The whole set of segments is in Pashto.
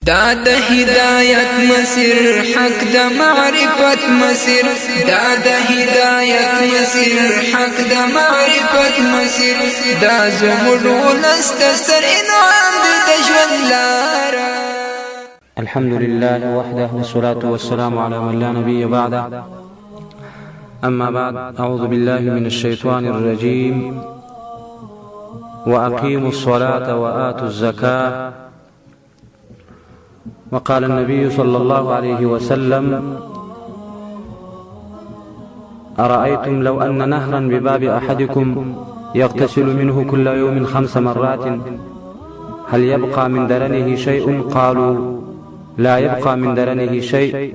دا د هدایت مسیر حق د معرفت مسیر دا د هدایت مسیر حق د معرفت مسیر دا زموږ ولست ستر انعام د ژوند لاره. الحمد لله وحده والصلاة والسلام على من لا نبي بعده. أما بعد، أعوذ بالله من الشيطان الرجيم. وأقيموا الصلاة وآتوا الزكاة. وقال النبي صلى الله عليه وسلم: أرأيتم لو أن نهرا بباب أحدكم يغتسل منه كل يوم 5 مرات هل يبقى من درنه شيء؟ قالوا: لا يبقى من درنه شيء.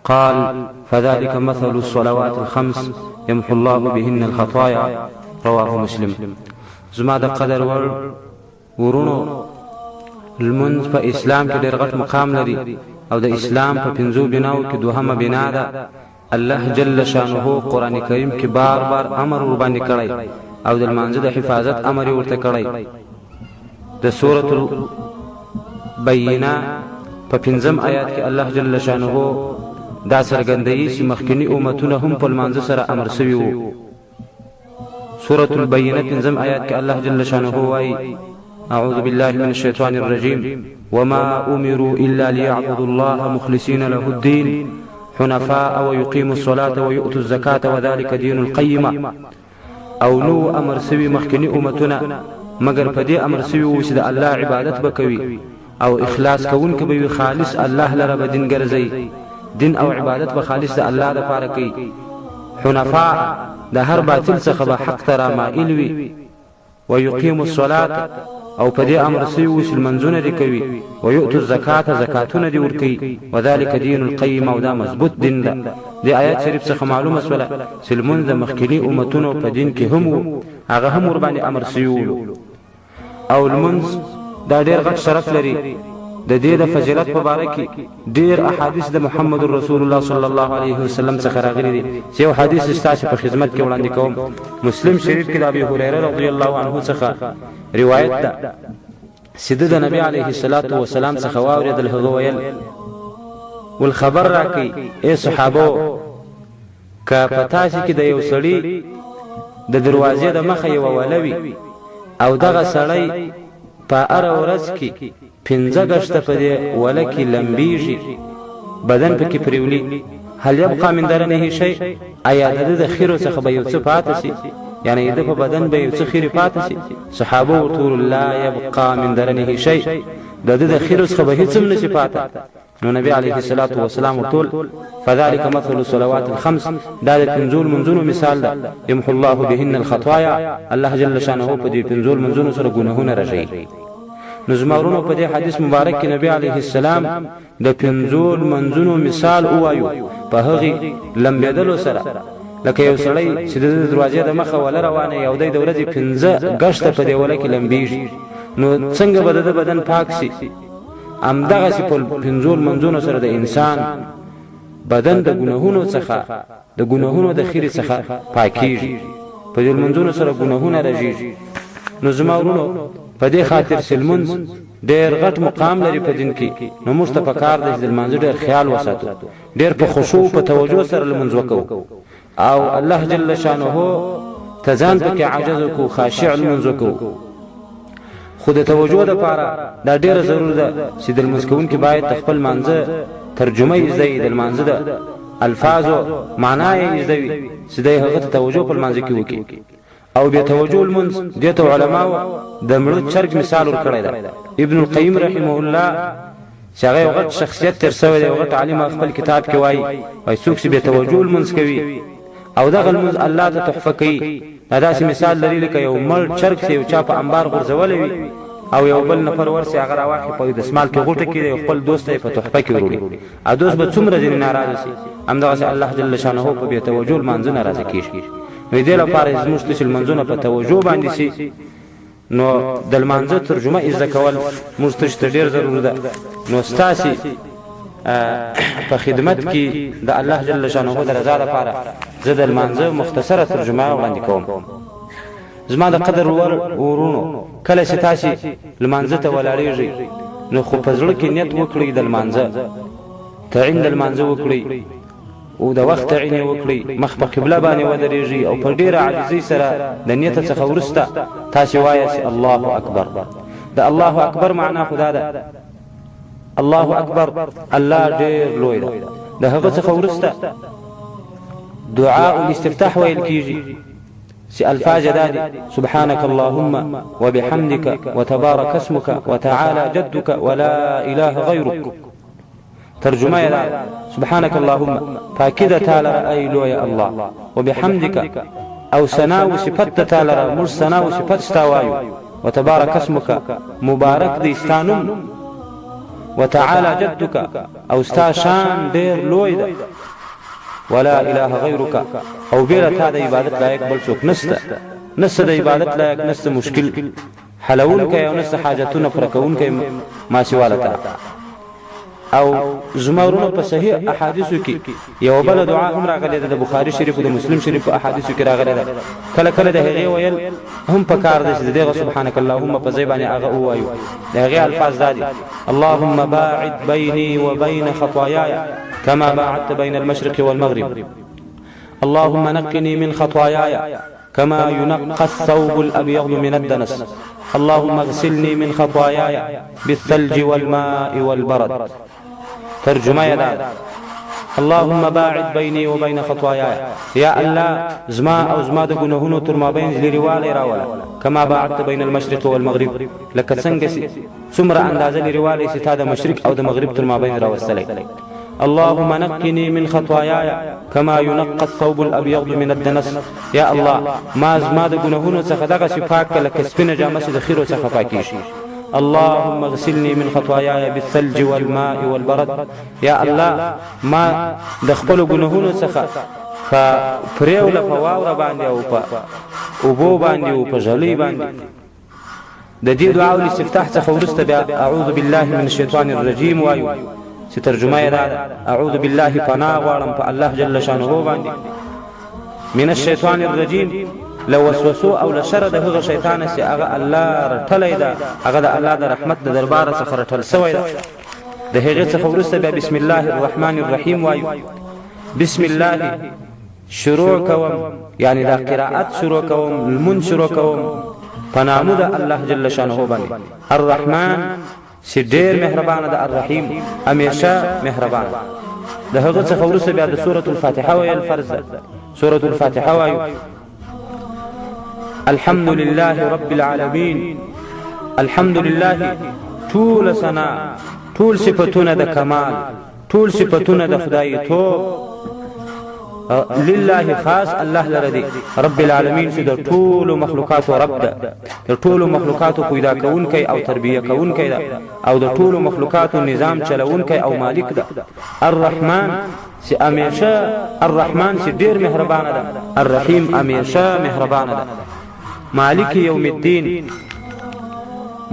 قال: فذلك مثل الصلوات الخمس يمحو الله بهن الخطايا. رواه مسلم. زما د قدر ورونو، المنځ په اسلام کې ډېر غټ مقام لري او د اسلام په 5 بناو کې دوهمه بنا ده. الله جل شانه قرآن کریم کې بار بار امر ور باندې کړی او د لمانځه د حفاظت امر ورته کړی. د سورۃ البینه په 5م آیات کې الله جل شانه دا څرګندوي چې مخکینی امتونه هم په لمانځه سره امر شوي وو. سورۃ البینه 5م آیات کې الله جل شانه وایي: أعوذ بالله من الشيطان الرجيم. وما أمروا إلا ليعبدوا الله مخلصين له الدين حنفاء ويقيموا الصلاة ويؤتوا الزكاة وذلك دين القيمة. او نو امر سوي مخکنی امتنا مگر پدې امر سوي و چې د الله عبادت بکوي او اخلاص کوون کې به خالص الله لره به دین ګرځي، دین او عبادت به خالص د الله لپاره کوي. حنفاء د هر باطل څخه به حق ته رامائل وي. ويقيموا الصلاة او په دې امر سوي و چې لمنځونه دې کوي. ويؤتوا الزکاة زکاتونه دې ورکوي. وذلك دین القیم، او دا مضبوط دین ده. د آیات شریف څخه معلومه شوله چې لمونځ د مخکیني امتونو په دین کې هم و، هغه هم ور باندې امر سوي و. او لمونځ دا ډېر غټ شرف لري. د دې د فضیلت په باره کې ډېر احادیث د محمد رسول الله صلی الله علیه وسلم څخه راغلي دي چې یو حدیث ستاسو په خدمت کې وړاندې کوم. مسلم شریف کې د ابي هريره رضی الله عنه څخه روایت ده چې د نبی علیه الصلاة والسلام څخه واورېدل، هغه ویل: والخبر راکړئ ای صحابو، که په تاسو کې د یو سړي د دروازې د مخه یو ولوي او دغه سړی په هره ورځ کې 15 غشته په دې وله کې لمبیږي، بدن پکې پریولي، هل يبقى من درنه شيء؟ آیا د خیرو څخه به یو څه پاتې شي؟ یعنی د په بدن به یو څه خیر پاتې شي؟ صحابه ورته: لا يبقى من درنه شيء. د خیرو څخه به هیڅ هم نشي پاتې. نو نبی علیه الصلاة والسلام ورته: فذلك مثل الصلوات الخمس. دا د 5 منځونو مثال ده. يمحو الله بهن الخطايا. الله جل شانه په دې 5 منځونو سره ګناهونه رژي. نو زمورونو په دې حدیث مبارک کې نبی علیه السلام د 5 منځونو مثال وایو په هغه لمبېدلو سره، لکه یو سړی چې د دروازې د مخه ولا روانه یو د ورځې 15 غشته په دې ولا کې لمبېږي، نو څنګه به د بدن پاک شي؟ امدغه سي په 5 منځونو سره د انسان بدن د ګناهونو څخه د ګناهونو د خیر څخه پاکيږي. په دې منځونو سره ګناهونه راځي. نو زمورونو په دې خاطر سلمونز ډېر غټ مقام لري په دین کې. نو مستفکار د لمانځه ډېر خیال وساتو، ډېر په خشوع په توجه سره لمونځ وکړو او الله جل شانه تزان پکې عاجز کو خاشع لمونځ وکړو. خود توجه د پاره دا ډېر ضروري ده چې د مسکون کې باید خپل منځه ترجمه یې زید د منځه د الفاظو معنا یې زید چې د هغه توجه په منځه کې وکړي. او به توجه المنز دته علماء د مړو چرګ مثال ور کړی ده. ابن القیم رحمه الله شغه یو غټ شخصیت تر سوی یو غټ عالم خپل کتاب کې وایي څوک چې به توجه المنز کوي او دغه المنز الله ته تحفه کوي. دا داسې مثال لري لکه یو مړ چرګ چې یو چا په انبار غورځولې وي او یو بل نفر ورسې هغه راواخي په دسمال کې غوټه کې خپل دوست یې په تحفه کې وروړي، ا دوست به څومره ځین ناراضه شي. همدغه الله جل شانه په به توجه المنز ناراضه کیږي. نو دې لپاره زموږ د منځونو په توجه باندې شي. نو د لمانځه ترجمه یې ذکول موږ ته ډېر ضروري ده. نو ستاسي په خدمت کې د الله جل شانه د رضا لپاره زه د لمانځه مختصره ترجمه وړاندې کوم. زما د قدر ورونو، کله چې تاسو لمانځه ته ولاړیږئ نو خو په زړه کې نیت وکړئ د لمانځه تعین د لمانځه وکړئ او د وخت تعین یې وکړئ مخ په قبله باندې ودرېږئ او په ډېره عاجزۍ سره د نیت څخه وروسته تاسې وایاست الله اکبر. د الله اکبر معنا خو دا ده الله اکبر الله ډېر لوی ده. د هغه څخه وروسته دعاء الاستفتاح ویل کېږي چې الفاظ دا دي سبحانك اللهم وبحمدك وتبارك اسمك وتعالى جدك ولا اله غيرك. ترجمه دا سبحانك اللهم پاکیده تعالی ای لوی الله وبحمدك او ثنا و صفت تعالی مر ثنا و صفت استوایو وتبارك اسمك مبارک دی استانم وتعالى جدك او ستا شان ډیر لوی ده ولا اله غیرک او بیره تا د عبادت لایق بل څوک نسته د عبادت لایق نسته مشکل حلول کوي او نسته حاجتونه پر کوون کوي ما سواله تا. او زمرونو په صحیح احادیثو کې یو بل دعا هم راغلې ده د بخاری شریف او د مسلم شریف په احادیثو کې راغلې ده کله کله د هغه ویل هم په کار ده چې دغه سبحانك اللهم په ځای باندې هغه وایو د هغه الفاظ دادي اللهم باعد بيني وبين خطاياي كما باعدت بين المشرق والمغرب اللهم نقني من خطاياي كما ينقى الثوب الأبيض من الدنس اللهم اغسلني من خطاياي بالثلج والماء والبرد. ترجمه دا اللهم باعد بيني وبين خطاياي يا الله زما او زما د ګناهونو تر مابین لريواله راوله كما باعدت بين المشرق والمغرب لك څنګه څومره اندازه لريواله چې تا د مشرق او د مغرب تر مابین راوستلې. اللهم نقني من خطاياي كما ينقى الثوب الابيض من الدنس يا الله ما زما د ګناهونو څخه دغه صفات کله سپینه جامه د خیرو څخه پاکي شي. اللهم اغسلني من خطاياي بالثلج والماء والبرد يا الله ما د خپل ګناهونو څخه فپریو له فواور باندې او په اوبو باندې او په ژلې باندې. د دې دعا او استفتاح څخه ورسته بیا اعوذ بالله من الشیطان الرجیم وایو چې ترجمه یې دا اعوذ بالله پناه غواړم په الله جل شانه باندې من الشیطان الرجیم لو وسوسو او لشر د هغه شیطان چې هغه الله رټلې ده هغه د الله د رحمت د دربار څخه رټل شوی ده. د هغه څخه ورسته بیا بسم الله الرحمن الرحیم وایو بسم الله شروع کوم یعنی دا قرائت شروع کوم المن شروع کوم پنامو د الله جل شانه باندې الرحمن چې ډېر مهربان ده الرحیم همیشه مهربان. د هغه څخه ورسته بیا د سوره الفاتحه ویل فرض ده. سوره الفاتحه وایو الحمد لله رب العالمين الحمد لله طول ثنا طول صفاتونه د کمال طول صفاتونه د خدای توب لله خاص الله لردي رب العالمین چې د ټول مخلوقات رب ده د ټول مخلوقات پیدا کونکی او تربیه کونکی ده او د ټول مخلوقات نظام چلونکی او مالک ده. الرحمن چې همیشه الرحمن چې ډیر مهربان ده الرحیم همیشه مهربان ده. مالک یوم الدین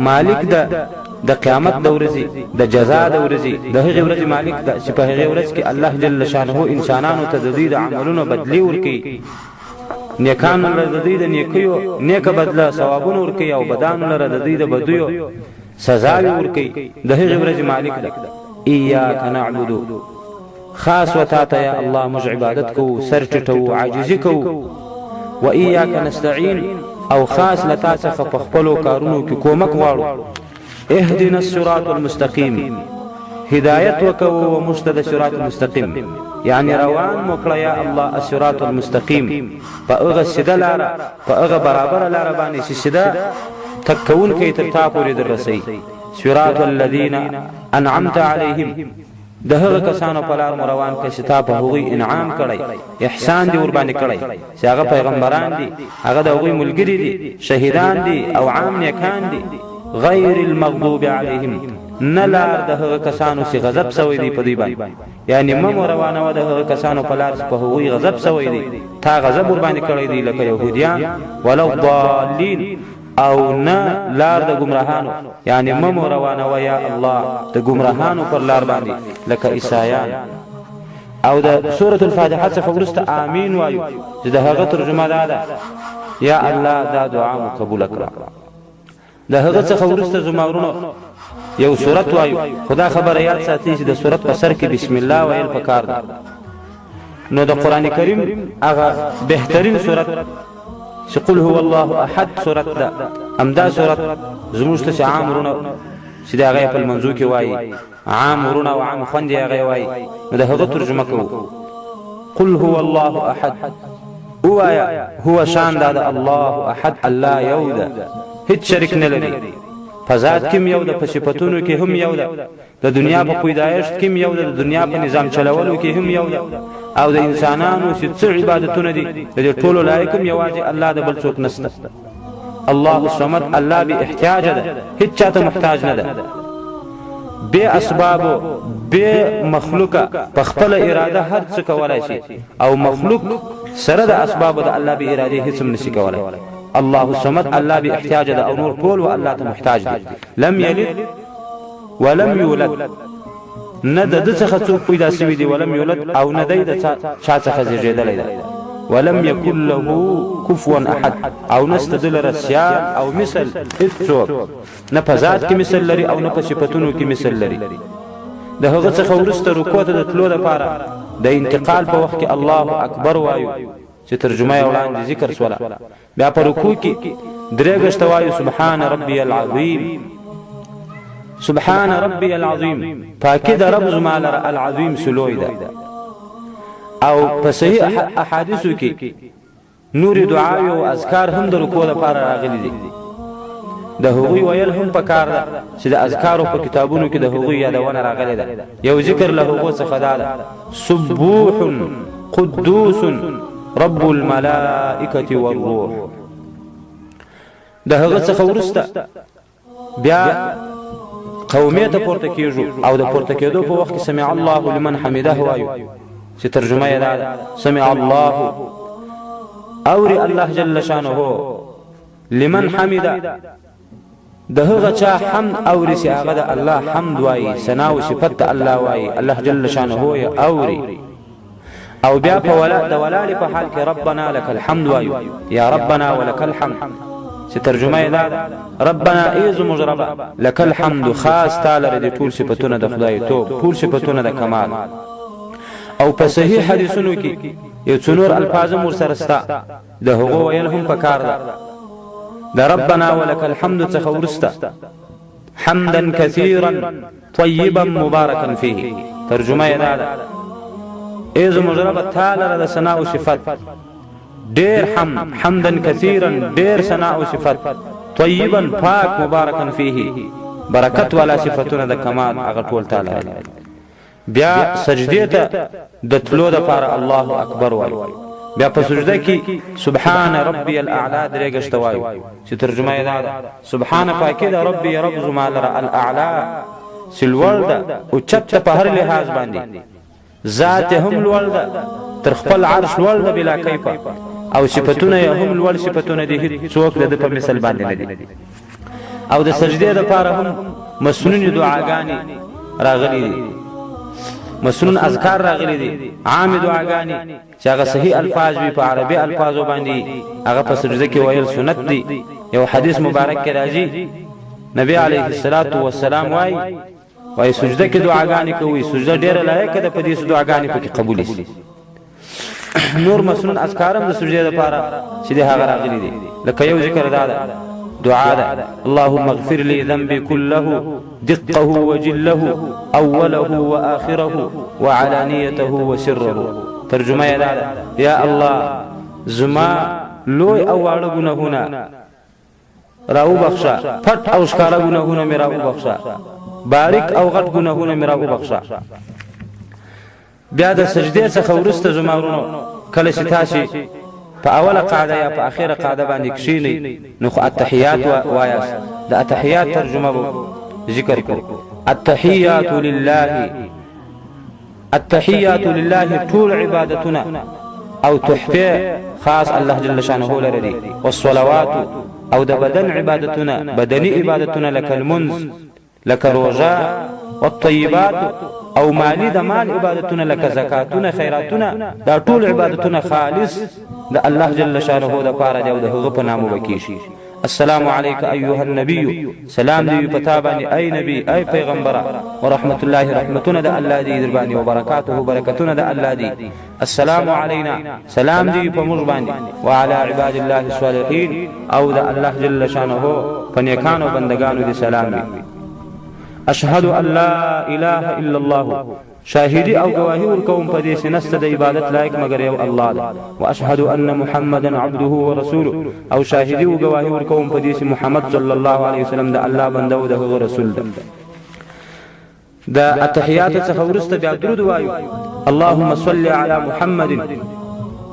مالک ده د قیامت د ورځې د جزاء د ورځې د هغې ورځې مالک ده چې په هغې ورځ کې الله جل شانه انسانانو ته د دوی د عملونو بدلې ورکوي نیکانو لره د دوی د نیکیو نیکه بدله ثوابونه ورکوي او بدانو لره د دوی د بدیو سزاوې ورکوي د هغې ورځې مالک ده. ایاک نعبد خاص وتا ته یا الله موږ عبادت کوو سر ټیټوو عاجزي کوو و ایاک نستعین او خاص لتا څخه په خپلو کارونو کې کومک غواړو. اهدنا الصراط المستقيم هدايت وکو ومشتد الصراط المستقيم يعني روان مکړه یا الله الصراط المستقيم فاغه سیده لاره فاغه برابر لاره باندې سیده تکون کې تر تا پورې درسي. صراط الذين انعمت عليهم د هغه کسانو په لار روان کې چې تا په هغوی انعام کړی احسان دی ور باندې کړی چې هغه پیغمبران دي هغه د هغوی ملګری دي شهیدان دي او عام نیکان دي. غیر المغضوب علیهم نلار د هغه کسانو چې غضب سوی دی په دی باندې یعنی مم روانه و د هغه کسانو په لار په هغوی غضب سوی دی تا غضب ور باندې کړی دی لکه يهوديان ولو ضالین او نه لار د گمراهانو یعنی مم روانه و یا الله د گمراهانو پر لار باندې لکه عیسایان. او د سوره الفاتحه څخه ورسته امین وایو چې د هغه ترجمه ده یا الله دا دعا مو قبول کړه. د هغه څخه ورسته زمورونو یو سورت وایو خدا خبر یاد ساتي چې د سورت په سر کې بسم الله ویل پکار ده. نو د قران کریم هغه بهترین سورت چې قل هو الله احد سورت ده، امدا سورت زموږ ته عام ورونه چې دا هغه په منځو کې وایي، عام ورونه او عام خوندې هغه وایي. نو د هغه ترجمه کوو قل هو الله احد، وایا هو شان دا الله احد، الله یو ده، هیڅ شریک نه لري، په ذات کې یو ده، په صفاتونو کې هم یو ده، د دنیا په پیدایښت کې یو ده، د دنیا په نظام چلولو کې هم یو ده، او د انسانانو چې څه عبادتونه دي د ټولو لایق هم یوازې الله د بل څوک نشته. الله الصمد، الله به احتیاج ده، هیڅ چاته محتاج نه ده، بے اسباب بے مخلوقه په خپل اراده هر څه کولای شي، او مخلوق سره د اسباب د الله به اراده هیڅ هم نشي کولای. الله الصمد، الله به احتیاج ده، او نور ټول و الله ته محتاج دي. لم یلد ولم یولد، نه د څخه څوک پیدا شوی دی، ولم یولد، او نه دی د چا څخه زیږیدلی دی، ولم یکن له کفوا احد، او نسته دلره سیال او مثل هیڅوک، نه په ذات کې مثل لري او نه په صفاتونو کې مثل لري. د هغه څخه وروسته رکوع ته د تلو لپاره د انتقال په وخت کې الله اکبر وایو چې ترجمه یې وړاندې ذکر شوله. بیا په رکوع کې درې ګشته وایو سبحان ربي العظیم، سبحان ربي العظیم، پاکی د رب زما لره العظیم سلوی ده. او په صحیح احادیثو کې نور دعای او اذکار هم د رکوع لپاره راغلي دي، د هغوی ویل هم پکار ده چې د اذکارو په کتابونو کې د هغوی یادونه راغلي ده. یو ذکر له هغو څخه دا ده سبوح قدوس رب الملائکه والروح. د هغه څخه وروسته بیا قومیه ته پورته کیږو، او د پورته کېدو په وخت کې سمع الله لمن حمده وایو چې ترجمه یې ده سمع الله اوري الله جل شانه لمن حمده، د هغه چا حمد اوري چې هغه د الله حمد وایي، ثنا او صفت الله وایي، الله جل شانه یې اوري. او بیا په د ولال په حال کې ربنا لك الحمد وایو، یا ربنا ولك الحمد، چې ترجمه یې ده ربنا ایز مجربه لك الحمد، خاص تعالی د ټول صفاتونه د خدای توب، ټول صفاتونه د کمال. او په صحیح حدیثونو کې یو څلور الفاظ مور سره ستا د هغو ویل هم پکار ده. د ربنا ولك الحمد څخه ورسته حمدا كثيرا طيبا مباركا فيه، ترجمه یې ده ایز مجربه تعالی د ثنا او صفات، ډیر حمدا كثيرا، ډیر ثنا او صفات، طيبا پاک مبارکا فيه، برکت والا صفاتونه د کمال هغه ټول تعالی. بیا سجدې ته د تلو لپاره الله اکبر وایو، بیا په سجده کې سبحان ربي الاعلى درې ګشته وایو چې ترجمه یې ده سبحان پاکي د ربي رب زما لره الاعلى سلول ده او چت په هر لحاظ باندې، ذات هم لول ده تر خپل عرش لول ده بلا کیفه، او صفاتونه هم لول صفاتونه دي څوک د په مثال باندې نه دي. او د سجدې لپاره هم مسنون دعاګانې راغلي دي، مسنون اذکار راغلي دي، عام دعاګانې چې هغه صحیح الفاظ وي په عربي الفاظو باندې، هغه په سجده کې ویل سنت دي. یو حدیث مبارک کې راځي نبی علیه الصلاۃ والسلام وایي سجده کې دعاګانې کوي، سجده ډیره لایق ده په دې دعاګانې پکې قبول شي. نور مسنون اذکارم د سجده لپاره چې د هغه راغلي دي، لکه یو ذکر ده دعاء اللهم اغفر لي ذنبي كله دقه وجله اوله واخره وعلانيته وسره، ترجمه یې ده یا الله زما لوی او واړه ګناهونه راو بخښه، پټ او ښکارا ګناهونه مې راو بخښه، باریک او غټ ګناهونه مې راو بخښه. بیا د سجدې څخه وروسته زما ورونو کله چې تاسو په اوله قاعده یا په اخیره قاعده باندې کښینئ نو خو التحیات وایاست. د التحیات ترجمه ذکر کړو التحیات لله، التحیات لله ټول عبادتنا او تحفه خاص الله جل شانه لري، والصلوات او د بدن عبادتنا بدني عبادتنا لك المنز لك روزه، والطيبات او مالی د مال عبادتونه لکه زکاتونه خیراتونه، دا ټول عبادتونه خالص د الله جل شانه د پاره دی او د هغه په نامو وکیږي. السلام علیک ایها النبی، سلام دی پتا باندې ای نبی ای پیغمبره، ورحمت الله رحمتونه د الله دی در باندې، وبرکاته برکتونه د الله دی. السلام علینا، سلام دی په موږ باندې، وعلى عباد الله الصالحین، او د الله جل شانه په نیکانو بندگانو دی سلام دی. اشهد ان لا اله الا الله، شاهدی او گواهی ورکوم په دې سنست د عبادت لایق مگر یو الله ده. واشهد ان محمدا عبده ورسوله، او شاهدی او گواهی ورکوم په دې محمد صلی الله علیه وسلم د الله بنده او د هغه رسول ده. د اتحیات څخه وروسته بیا درود وایو. اللهم صل علی محمد،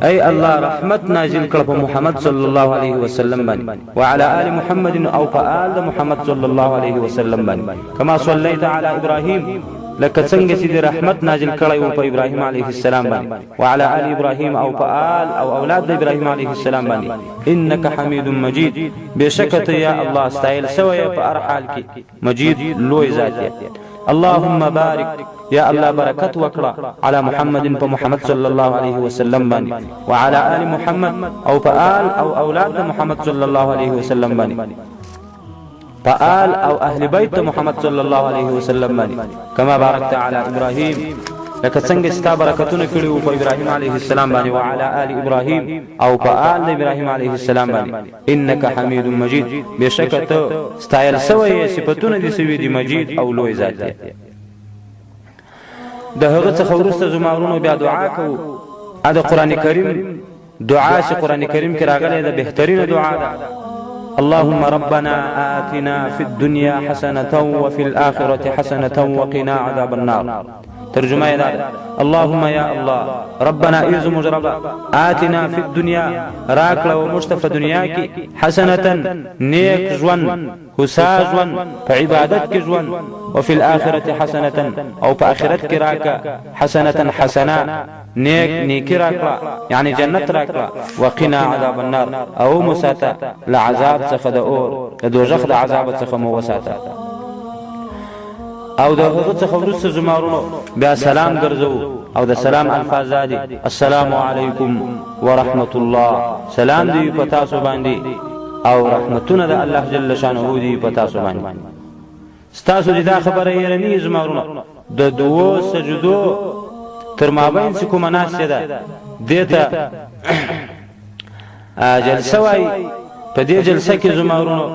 ای الله رحمت نازل کړه په محمد صلی الله علیه وسلم باندې، وعلى آل محمد، او په آل محمد صلی الله علیه وسلم باندې، کما صلیت علی ابراهیم، لکه څنګه چې د رحمت نازل کړی و په ابراهیم علیه السلام باندې، وعلى آل ابراهیم، او په آل او اولاد د ابراهیم علیه السلام باندې، انک حمید مجید، بشکته یا الله استایل سوی په هر حال کې، مجید لوی ذات دی. اللهم بارک، یا الله برکت وکړه علی محمد په محمد صلی الله علیه وسلم باندې، وعلى آل محمد، او په آل او اولاد د محمد صلی الله علیه وسلم باندې، فآل او اهل بیت محمد صلی الله علیه وسلم باندې، کما بارکت علی ابراهیم، لکه څنګه ستا برکتونه کړي وو په ابراهیم علیه السلام باندې، وعلى آل ابراهیم، او په آل ابراهیم علیه السلام باندې، انک حمید مجید، بشکته استایل سوی صفاتونه دي سوی دي مجید او لوی ذات دی. د هغه څخه وروسته زمارونو بیا دعا کوو. د قران کریم دعا چې قران کریم کې راغلی ده بهترینه دعا ده. اللهم ربنا آتنا في الدنيا حسنة وفي الآخرة حسنة وقنا عذاب النار. ترجمه دا اللهم يا الله ربنا اعز مجربا آتنا في الدنيا، راکړه و مشتف دنیا کې، حسنة نیک ژوند، هوسا ژوند، په عبادت کې ژوند، وفي الآخرة حسنة، او په آخرت کې راکړه حسنة حسنه، نیکی راکړه یعنی جنت راکړه، وقنا عذاب النار، او مساته لعذاب څخه د اور د دوزخ د عذاب څخه مو وساته. او د هغه څخه وروسته زمارونو بیا سلام ګرځو، او د سلام الفاظ دي السلام علیکم ورحمت الله، سلام دی په تاسو باندې، او رحمتونه د الله جل شانه دی په تاسو باندې. ستاسو دا خبره یې رني زمارونو د دوو سجدو تر مابین چې کومه ناسته ده دیته جلسه وای. په دې جلسه کې زمارونو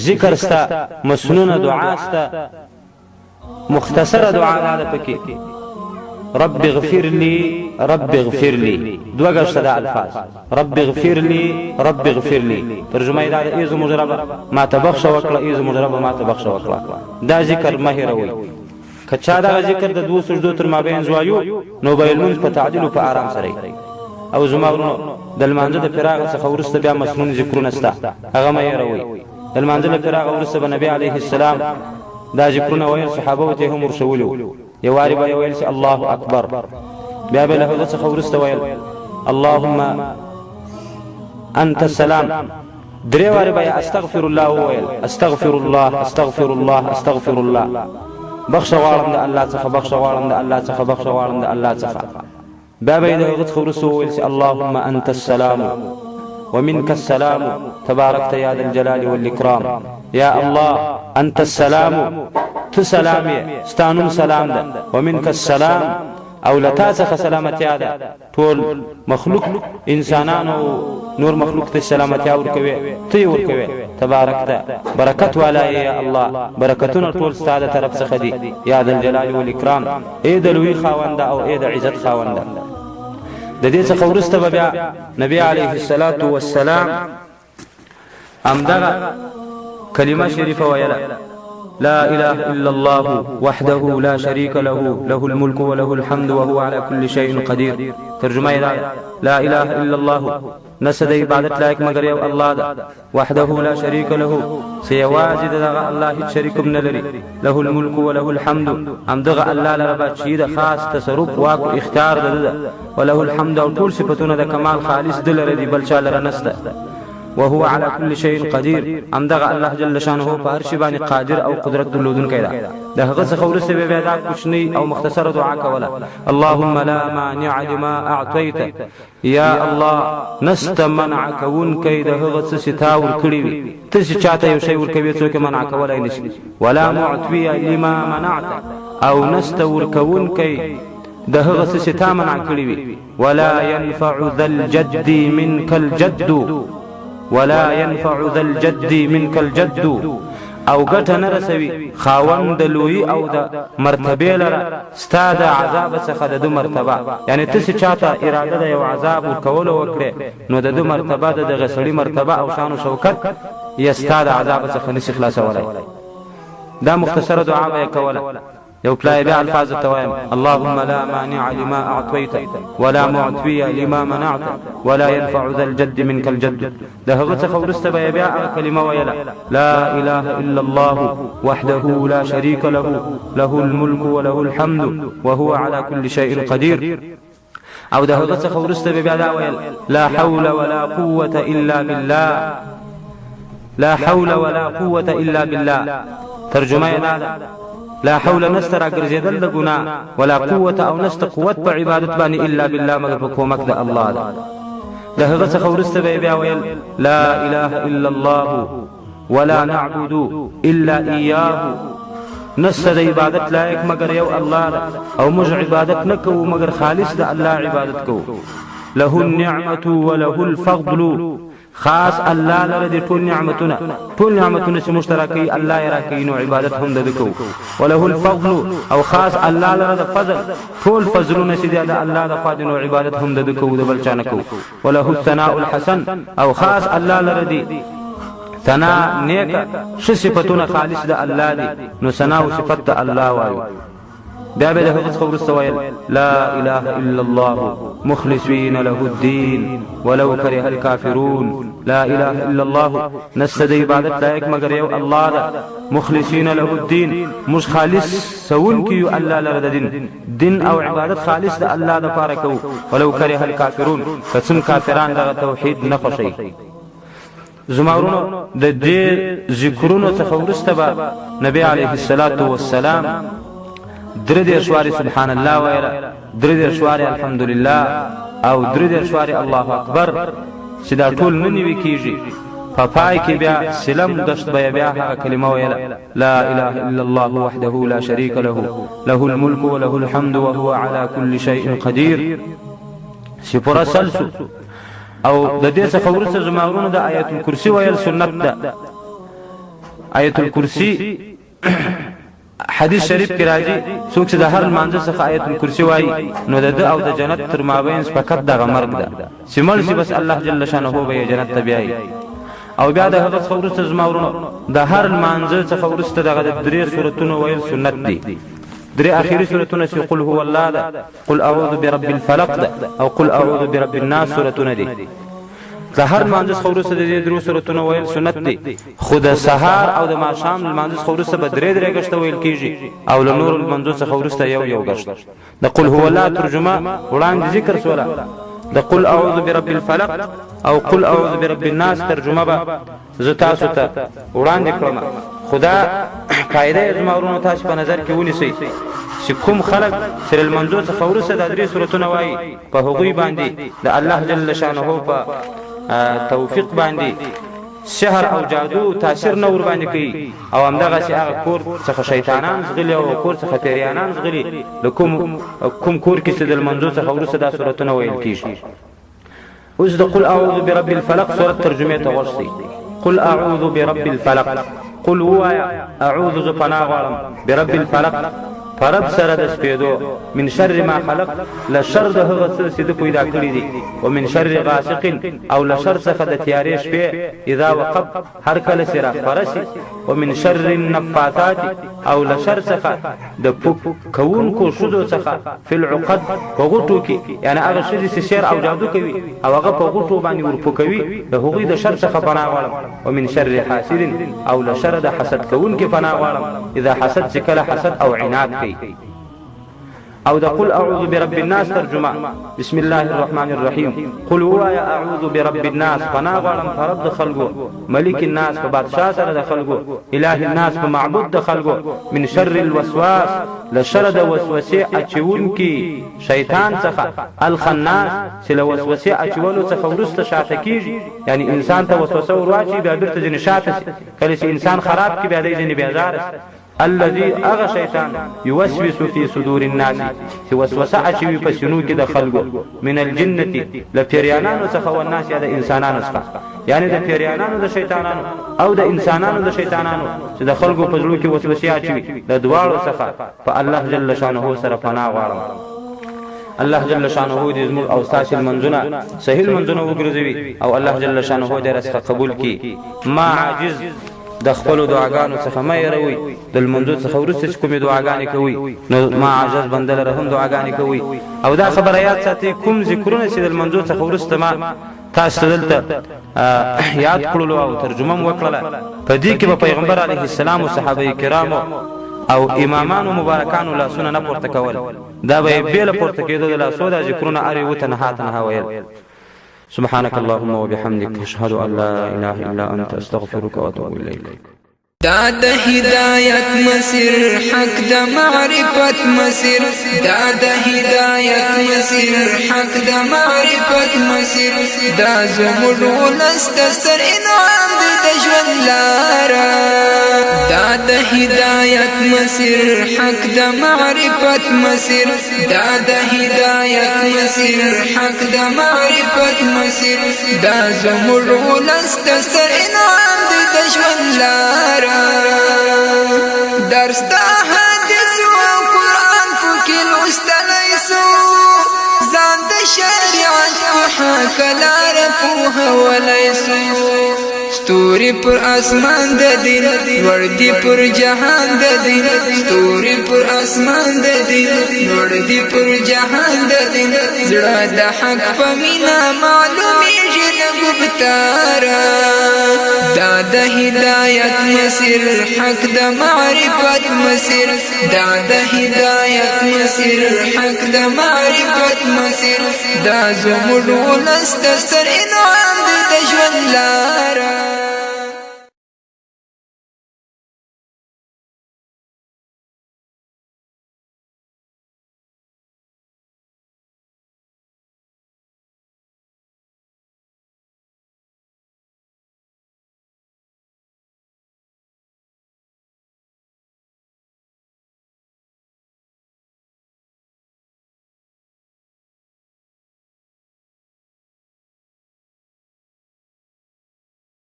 ذکر ستا، مسنونه دعا ستا، مختصره دعا ده پکې. رب اغفر لي رب اغفر لي، دوه غشته ده الفاظ، رب اغفر لي رب اغفر لي. ترجمه دا ده ایز مجربه ما تبخش وکړه، ایز مجربه ما تبخش وکړه. دا ذکر مهروي. کچا دا ذکر د دوه سجدو تر مابین زوایو، نو به المنز په تعدیل او په آرام سره. او زماورونو د لمانځه د فراغ څخه ورسته بیا مسنون ذکرونه ستا، هغه مهروي. د لمانځه د فراغ ورسته به نبی علیه السلام دا ذکرونه ویل، صحابه ته هم ورسولو. یو واری به ویل چې الله اکبر، بیا به له هغه څخه ورسته ویل اللهم انت السلام، درې واری به استغفر الله ویل، استغفر الله استغفر الله استغفر الله، بخښ غواړم د الله څخه، بخښ غواړم د الله څخه، بخښ غواړم د الله څخه. بیا به له هغه څخه ورسته ویل چې اللهم انت السلام ومنك السلام تباركت يا ذا الجلال والإكرام. يا الله أنت السلام، تسلام ستانون سلام ده، ومنك السلام، او لتاسخ سلامتی ده. ټول مخلوق انسانان او نور مخلوق ته سلامتی ورکوي، ته ورکوي. تباركت برکت والا یا الله، برکتونه ټول ستاسو طرف څخه دي. یا ذا الجلال والإكرام، اے د لوی خاوند او اے د عزت خاوند. د دې څخه ورسته بیا نبی علیه الصلاۃ والسلام امدغه کلمه شریفه ویله، لا اله الا الله وحده لا شريك له، له الملك وله الحمد وهو على كل شيء قدير. ترجمه دا لا اله الا الله، نسد عبادت لایق مگر یو الله ده، وحده لا شريك له، سیواز دغه الله هیڅ شریک نه لري، له الملك وله الحمد، امدغه الله لرب چې د خاص تصرف واک او اختیار ده، وله الحمد، او ټول صفاتونه د کمال خالص دل لري، بل چا لره نسته. وهو على كل شيء قدير امدغه الله جل شانه په هر شی باندې قادر او قدرت درلودونکی دی. د هغه څخه ورسته به بیا دا کوچنی او مختصره دعا کوله: اللهم لا مانع لما اعطيت، یا الله نست منع کوونکی د هغه څه چې تا ورکړي وي. ته چې چاته یو شی ورکوي څوک منع کولای نشي. ولا معطي لما منعت، او نست ورکوونکی د هغه څه چې تا منع کړي وي. ولا ينفع ذا الجد منك الجد، ولا ينفع ذا الجد منك الجد، او ګټه نه رسوي خاوند د لوی او د مرتبه لره ستا د عذاب څخه د مرتبه. یعنی ته چې چاته اراده د یو عذاب ورکول وکړي نو د مرتبه د دغه سړي مرتبه او شان او شوکت یې ستا د عذاب څخه نشي خلاصولای. دا مختصره دعا به کوله. یو پلای بیا الفاظ التوایم: اللهم لا مانع لما اعطيت ولا معطي لما منعت ولا ينفع ذا الجد منك الجد. ده هغه څخه ورسته بیا کلمه ویله: لا اله الا الله وحده لا شريك له، له الملك وله الحمد وهو على كل شيء قدير. او ده هغه څخه ورسته بیا دا ویل: لا حول ولا قوة الا بالله، لا حول ولا قوة الا بالله. ترجمه دا لا حول نستر اگرزیدل د ګناه، ولا قوت او نست قوت په عبادت باندې الا بالله مگر په کومک د الله ده. د هغه څخه ورسته بیا ویل: لا اله الا الله ولا نعبد الا اياه. نست د عبادت لایق مگر یو الله ده، او موږ عبادت نه کوو مگر خالص د الله عبادت کوو. له النعمه وله الفضل، خاص الله لره دي ټول نعمتونه چې مشترکي الله یې راکوي نو عبادت هم د کو. وله الفضل، او خاص الله لره د فضل ټول فضلونه چې د الله د خوا دي نو عبادت هم د کو د بل چا نه کو. وله الثناء الحسن، او خاص الله لره دي ثنا نیک ش صفاتونه خالص د الله دي نو ثنا او صفات الله وایو. بیا به د هغه څخه ورسته ویل: لا اله الا الله مخلصین له الدین ولو كره الكافرون. لا اله الا الله نست د عبادت لایق مگر یو الله ده، مخلصین له الدین مش خالص سون کیو الله لره د دین او عبادت خالص د الله د پاره کو. ولو كره الكافرون، قسم کافران دغه توحید نه خوشي. زمارونو د دې ذکرونو څخه ورسته به نبی علیه الصلاة والسلام درې شواري سبحان الله ویلا، درې شواري الحمدلله، او درې شواري الله اکبر چې دا ټول نه نیوي کیږي. په پای کې بیا سلام دشت بیا هغه کلمه ویلا: لا اله الا الله وحده لا شريك له، له الملك وله الحمد وهو على كل شيء قدير. سپورا سلسو او د دې څخه ورسته زماورونه د آیت الکرسی ویل سنت ده. آیت الکرسی حدیث شریف کې راځي څوک چې د هر مانځ څخه آیت الکرسی وایي نو د او د جنت تر مابین فقط دغه مرګ ده چې مړ شي بس الله جل شانه به جنت ته بیایي. او بیا د هغه څخه ورسته زماورونه د هر مانځ څخه ورسته دغه درې سورتونو ویل سنت دي. درې اخیری سورتونه چې قل هو الله ده، قل اعوذ برب الفلق ده، او قل اعوذ برب الناس سورتونه دي. د هر مانځ خورسته د درو سورتونو ویل سنت دي. خود سحر او د ماښام مانځ خورسته به درې غشته ویل کیږي، او له نور المنځ خورسته یو غشت. د قل هو الله ترجمه وړاندې ذکر سوله. د قل اعوذ برب الفلق او قل اعوذ برب الناس ترجمه به زه تاسو ته وړاندې کړم. خدا قاعده زمورونو تاسو په نظر کې ونیسئ چې کوم خلق سر المنځو څخه ورسره د درې سورتونه وایي په هغوی باندې د الله جل شانه په توفیق باندې سحر او جادو تاثیر نه ور باندې کوي، او همدغه چې هغه کور څخه شیطانان زغلي او کور څخه پیریانان زغلي کوم کور کې چې د منځو څخه ورسره د سورتونه ویل کیږي. اوس د قل اعوذ برب الفلق سورت ترجمه ته ورسئ. قل اعوذ برب الفلق، قل هو اعوذ ز پناه غواړم برب الفلق فرب سره د سپیدو، من شر ما خلق لشر د هغه څه چې د پیدا کړی دي، ومن شر غاسق او لشر څخه د تیارې شپې اذا وقب هر کله سره فرسي، ومن شر النفاثات او لشر څخه د پوک کون کو شذو څخه فی العقد وغټو کې، یعنی هغه شذ چې شر او جادو کوي او هغه په غټو باندې ورپوکوي د هغوی د شر څخه پناه غواړم، ومن شر حاسد او لشر د حسد کون کې پناه غواړم اذا حسد چې کله حسد او عناد کوي. او د قل اعوذ برب الناس ترجمه بسم الله الرحمن الرحیم قل وایا اعوذ برب الناس پناه غواړم په رب د خلکو ملک الناس په بادشاه سره د خلکو اله الناس په معبود د خلکو من شر الوسواس لشر د وسوسې اچونکي شیطان څخه الخناس چې له وسوسې اچولو څخه وروسته شاته کیږي یعنی انسان ته وسوسه ورواچي بیا بیرته ځینې شاته شي کله چې انسان خراب کی بیا دی ځینې بیزار شي الذي اغه شیطان يوسوس في صدور الناس چې وسوسه اچوي په سینو کې د خلکو من الجنه لپیریانانو څخه او الناس یا د انسانانو څخه یعنی د پیریانانو د شیطانانو او د انسانانو د شیطانانو چې د خلکو په زړه کې وسوسه اچوي د دواړو څخه په الله جل شانه سره پناه غواړم الله جل شانه دې زموږ او تاسو منځونه صحیح منځونه وګرځوي او الله جل شانه دې رسخه قبول کړي ما عاجز د خپل دعاګانو څخه مې يروي د منځو څخه ورسته کومې دعاګانې کوي نو ما عاجز بندل رحم دعاګانې کوي او دا خبره یاد ساتي کوم ذکرونه چې د منځو څخه ورسته ما تاسو دلته یاد کړلو او ترجمه وکړه په دې کې په پیغمبر علیه السلام او صحابه کرامو او امامانو مبارکانو لاسونه نه پورته کول دا به بیل پورته کېدو د لاسو د ذکرونه اړ وته نه تنها ویل سبحانك اللهم وبحمدك أشهد أن لا إله إلا أنت أستغفرك وأتوب إليك دا د هدایت مسیر حق د معرفت مسیر دا د هدایت مسیر حق د معرفت مسیر دا زموږ ولست ستر انعام دی د ژوند لاره دا د هدایت مسیر حق د معرفت مسیر دا د هدایت مسیر حق د معرفت مسیر دا زموږ ولست ستر انعام دی د ژوند لاره درس دا حدیث و قرآن فکی لستلی سو زان دا شریعت و حق لار پوها ولی سو ستوری پر اسمان دا دین وردی پر جهان دا دین ستوری پر اسمان دا دین وردی پر جهان دا دین زڑا دا حق پمینا معلومی جن گبتارا دا د هدایت مسیر حق د معرفت مسیر دا د هدایت مسیر حق د معرفت مسیر دا زموږ ولست ستر انعام دی د ژوند لاره